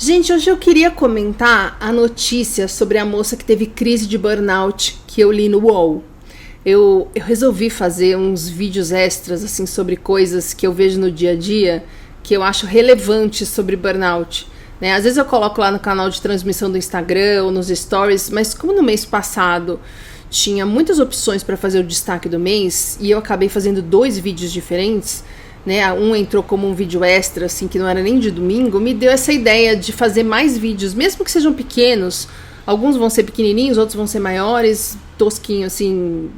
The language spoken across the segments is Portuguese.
Gente, hoje eu queria comentar a notícia sobre a moça que teve crise de burnout que eu li no UOL. Eu resolvi fazer uns vídeos extras assim sobre coisas que eu vejo no dia a dia que eu acho relevantes sobre burnout, né? Às vezes eu coloco lá no canal de transmissão do Instagram ou nos stories, mas como no mês passado tinha muitas opções para fazer o destaque do mês e eu acabei fazendo 2 vídeos diferentes, né? Um entrou como um vídeo extra, assim, que não era nem de domingo, me deu essa ideia de fazer mais vídeos, mesmo que sejam pequenos. Alguns vão ser pequenininhos, outros vão ser maiores, tosquinho, assim,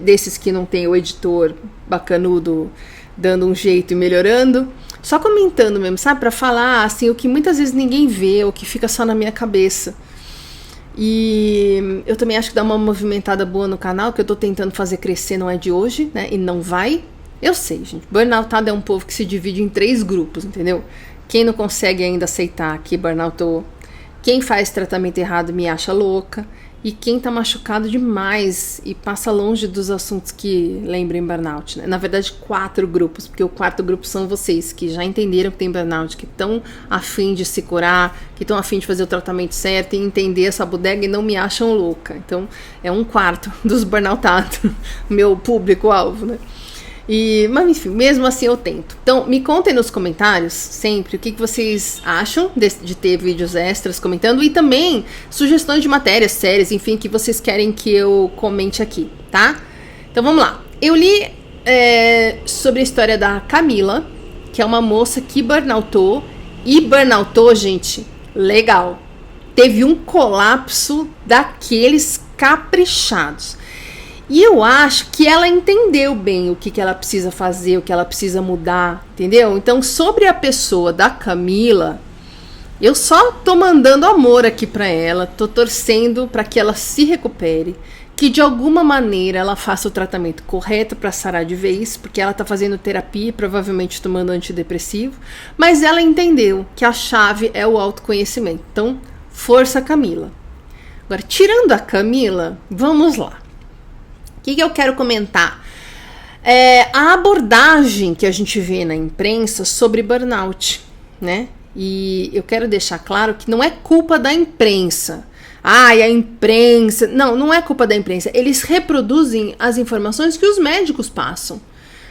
desses que não tem o editor bacanudo dando um jeito e melhorando. Só comentando mesmo, sabe? Pra falar, assim, o que muitas vezes ninguém vê, o que fica só na minha cabeça. E eu também acho que dá uma movimentada boa no canal, que eu tô tentando fazer crescer, não é de hoje, né? E não vai. Eu sei, gente. Burnoutado é um povo que se divide em 3 grupos, entendeu? Quem não consegue ainda aceitar que burnoutou, quem faz tratamento errado me acha louca, e quem tá machucado demais e passa longe dos assuntos que lembrem burnout, né? Na verdade, 4 grupos, porque o 4º grupo são vocês, que já entenderam que tem burnout, que estão afim de se curar, que estão afim de fazer o tratamento certo e entender essa bodega e não me acham louca. Então, é 1/4 dos burnoutados, meu público-alvo, né? Mas enfim, mesmo assim eu tento. Então me contem nos comentários sempre o que vocês acham de ter vídeos extras comentando e também sugestões de matérias, séries, enfim, que vocês querem que eu comente aqui, tá? Então vamos lá. Eu li sobre a história da Camila, que é uma moça que burnoutou, gente, legal. Teve um colapso daqueles caprichados. E eu acho que ela entendeu bem o que ela precisa fazer, o que ela precisa mudar, entendeu? Então, sobre a pessoa da Camila, eu só tô mandando amor aqui pra ela, tô torcendo pra que ela se recupere, que de alguma maneira ela faça o tratamento correto pra sarar de vez, porque ela tá fazendo terapia, provavelmente tomando antidepressivo, mas ela entendeu que a chave é o autoconhecimento. Então, força Camila. Agora, tirando a Camila, vamos lá. O que eu quero comentar? A abordagem que a gente vê na imprensa sobre burnout, né? E eu quero deixar claro que não é culpa da imprensa. A imprensa... Não é culpa da imprensa. Eles reproduzem as informações que os médicos passam.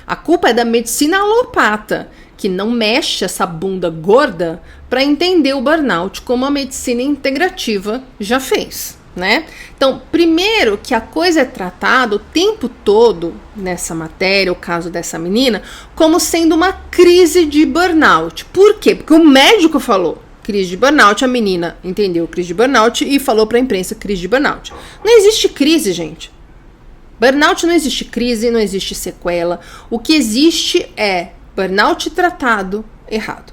A culpa é da medicina alopata, que não mexe essa bunda gorda para entender o burnout como a medicina integrativa já fez, né? Então, primeiro que a coisa é tratada o tempo todo nessa matéria, o caso dessa menina, como sendo uma crise de burnout. Por quê? Porque o médico falou crise de burnout, a menina entendeu crise de burnout e falou para a imprensa crise de burnout. Não existe crise, gente. Burnout não existe crise, não existe sequela. O que existe é burnout tratado errado.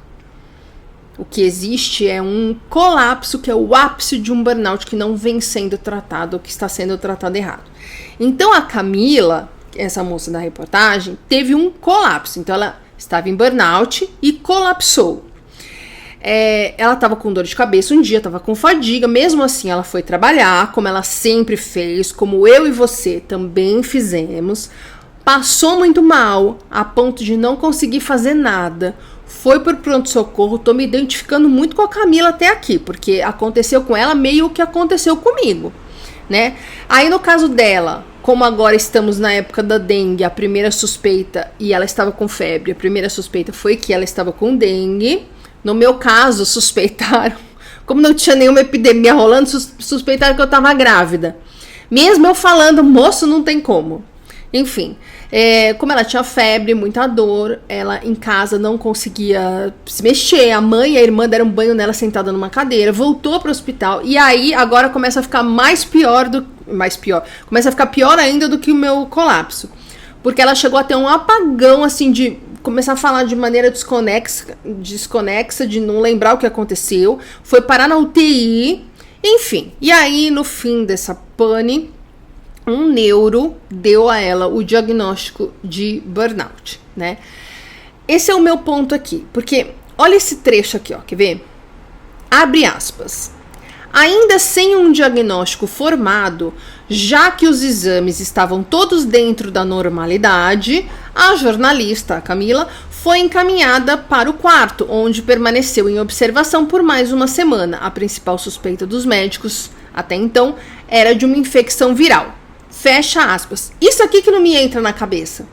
O que existe é um colapso, que é o ápice de um burnout que não vem sendo tratado, ou que está sendo tratado errado. Então a Camila, essa moça da reportagem, teve um colapso. Então ela estava em burnout e colapsou. Ela estava com dor de cabeça um dia, estava com fadiga. Mesmo assim ela foi trabalhar, como ela sempre fez, como eu e você também fizemos. Passou muito mal, a ponto de não conseguir fazer nada. Foi por pronto-socorro. Tô me identificando muito com a Camila até aqui, porque aconteceu com ela meio o que aconteceu comigo, né? Aí no caso dela, como agora estamos na época da dengue, a primeira suspeita, e ela estava com febre, a primeira suspeita foi que ela estava com dengue. No meu caso, suspeitaram, como não tinha nenhuma epidemia rolando, suspeitaram que eu estava grávida. Mesmo eu falando, moço, não tem como. Enfim, como ela tinha febre, muita dor, ela em casa não conseguia se mexer, a mãe e a irmã deram banho nela sentada numa cadeira, voltou para o hospital, e aí agora começa a ficar começa a ficar pior ainda do que o meu colapso, porque ela chegou a ter um apagão, assim, de começar a falar de maneira desconexa, de não lembrar o que aconteceu, foi parar na UTI, enfim, e aí no fim dessa pane, um neuro deu a ela o diagnóstico de burnout, né? Esse é o meu ponto aqui, porque olha esse trecho aqui, ó, quer ver? Abre aspas. Ainda sem um diagnóstico formado, já que os exames estavam todos dentro da normalidade, a jornalista, a Camila, foi encaminhada para o quarto, onde permaneceu em observação por mais uma semana. A principal suspeita dos médicos, até então, era de uma infecção viral. Fecha aspas. Isso aqui que não me entra na cabeça.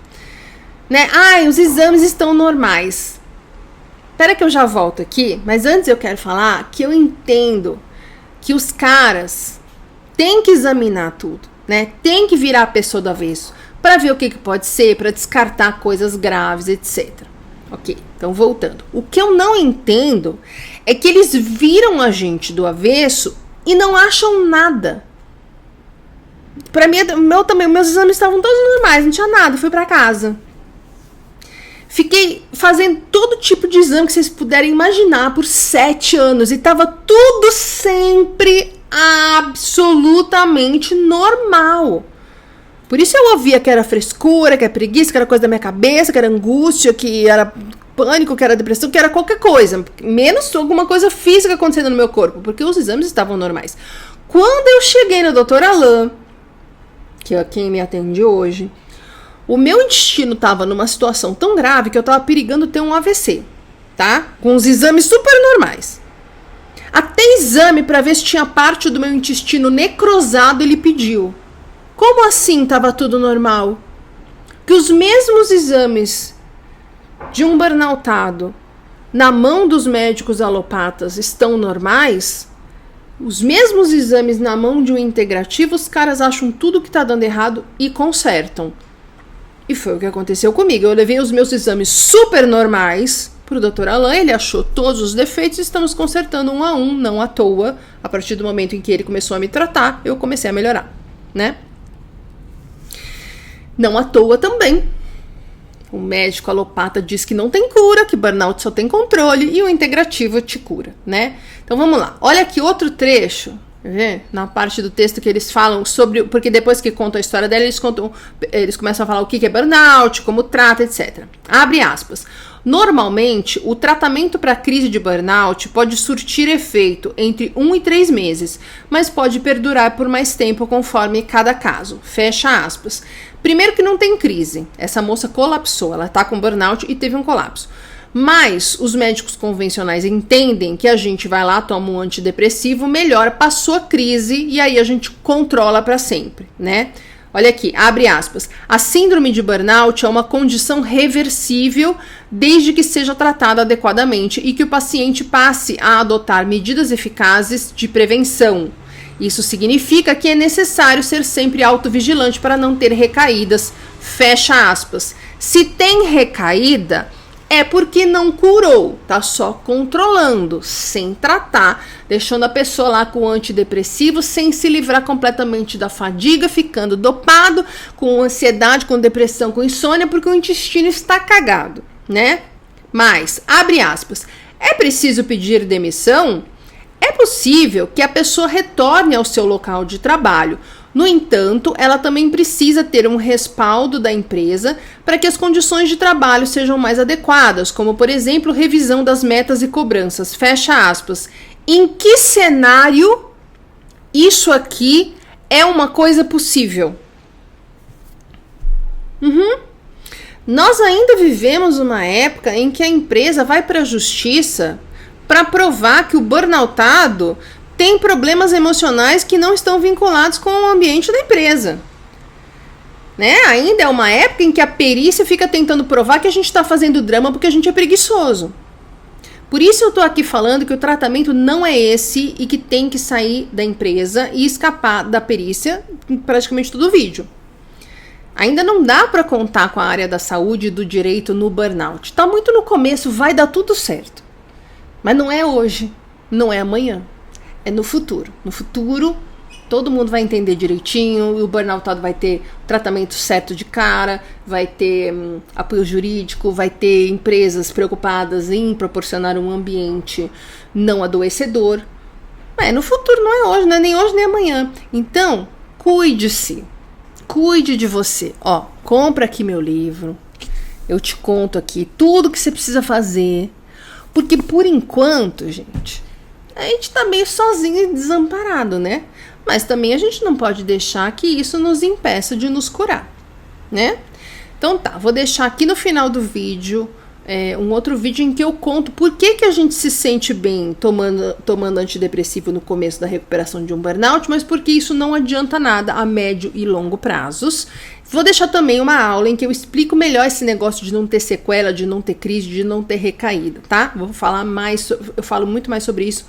Né? Os exames estão normais. Espera que eu já volto aqui, mas antes eu quero falar que eu entendo que os caras têm que examinar tudo, né? Tem que virar a pessoa do avesso para ver o que pode ser, para descartar coisas graves, etc. Ok, então voltando. O que eu não entendo é que eles viram a gente do avesso e não acham nada. Para mim, meus exames estavam todos normais, não tinha nada, fui para casa. Fiquei fazendo todo tipo de exame que vocês puderem imaginar por 7 anos e tava tudo sempre absolutamente normal. Por isso eu ouvia que era frescura, que era preguiça, que era coisa da minha cabeça, que era angústia, que era pânico, que era depressão, que era qualquer coisa. Menos alguma coisa física acontecendo no meu corpo, porque os exames estavam normais. Quando eu cheguei no Dr. Alain, que é quem me atende hoje, o meu intestino estava numa situação tão grave que eu estava perigando ter um AVC, tá? Com os exames super normais. Até exame para ver se tinha parte do meu intestino necrosado ele pediu. Como assim estava tudo normal? Que os mesmos exames de um burnoutado na mão dos médicos alopatas estão normais, os mesmos exames na mão de um integrativo, os caras acham tudo que está dando errado e consertam. E foi o que aconteceu comigo. Eu levei os meus exames super normais pro Dr. Alain, ele achou todos os defeitos e estamos consertando um a um, não à toa. A partir do momento em que ele começou a me tratar, eu comecei a melhorar, né? Não à toa também. O médico alopata diz que não tem cura, que burnout só tem controle e o integrativo te cura, né? Então vamos lá. Olha aqui outro trecho, na parte do texto que eles falam sobre, porque depois que contam a história dela, eles começam a falar o que é burnout, como trata, etc. Abre aspas. Normalmente, o tratamento para crise de burnout pode surtir efeito entre 1 e 3 meses, mas pode perdurar por mais tempo conforme cada caso. Fecha aspas. Primeiro que não tem crise. Essa moça colapsou, ela tá com burnout e teve um colapso. Mas os médicos convencionais entendem que a gente vai lá, toma um antidepressivo, melhora, passou a crise e aí a gente controla para sempre, né? Olha aqui, abre aspas. A síndrome de burnout é uma condição reversível desde que seja tratada adequadamente e que o paciente passe a adotar medidas eficazes de prevenção. Isso significa que é necessário ser sempre autovigilante para não ter recaídas. Fecha aspas. Se tem recaída, é porque não curou, tá só controlando, sem tratar, deixando a pessoa lá com antidepressivo, sem se livrar completamente da fadiga, ficando dopado, com ansiedade, com depressão, com insônia, porque o intestino está cagado, né? Mas, abre aspas, é preciso pedir demissão? É possível que a pessoa retorne ao seu local de trabalho. No entanto, ela também precisa ter um respaldo da empresa para que as condições de trabalho sejam mais adequadas, como, por exemplo, revisão das metas e cobranças. Fecha aspas. Em que cenário isso aqui é uma coisa possível? Nós ainda vivemos uma época em que a empresa vai para a justiça para provar que o burnoutado tem problemas emocionais que não estão vinculados com o ambiente da empresa. Né? Ainda é uma época em que a perícia fica tentando provar que a gente está fazendo drama porque a gente é preguiçoso. Por isso eu estou aqui falando que o tratamento não é esse e que tem que sair da empresa e escapar da perícia em praticamente todo o vídeo. Ainda não dá para contar com a área da saúde e do direito no burnout. Está muito no começo, vai dar tudo certo. Mas não é hoje, não é amanhã. É no futuro. No futuro, todo mundo vai entender direitinho, e o burnoutado vai ter tratamento certo de cara, vai ter apoio jurídico, vai ter empresas preocupadas em proporcionar um ambiente não adoecedor. Mas no futuro, não é hoje, não é nem hoje nem amanhã. Então, cuide-se. Cuide de você. Ó, compra aqui meu livro. Eu te conto aqui tudo que você precisa fazer. Porque por enquanto, gente, a gente tá meio sozinho e desamparado, né? Mas também a gente não pode deixar que isso nos impeça de nos curar, né? Então tá, vou deixar aqui no final do vídeo um outro vídeo em que eu conto por que a gente se sente bem tomando antidepressivo no começo da recuperação de um burnout, mas porque isso não adianta nada a médio e longo prazos. Vou deixar também uma aula em que eu explico melhor esse negócio de não ter sequela, de não ter crise, de não ter recaída, tá? Eu falo muito mais sobre isso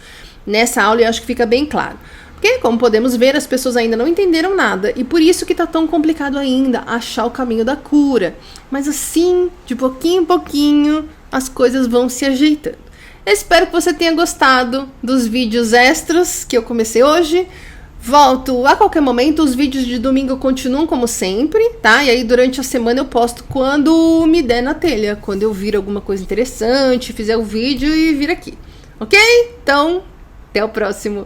nessa aula e acho que fica bem claro. Porque, como podemos ver, as pessoas ainda não entenderam nada e por isso que tá tão complicado ainda achar o caminho da cura. Mas assim, de pouquinho em pouquinho, as coisas vão se ajeitando. Eu espero que você tenha gostado dos vídeos extras que eu comecei hoje. Volto a qualquer momento, os vídeos de domingo continuam como sempre, tá? E aí durante a semana eu posto quando me der na telha, quando eu vir alguma coisa interessante, fizer o vídeo e vir aqui, ok? Então, até o próximo.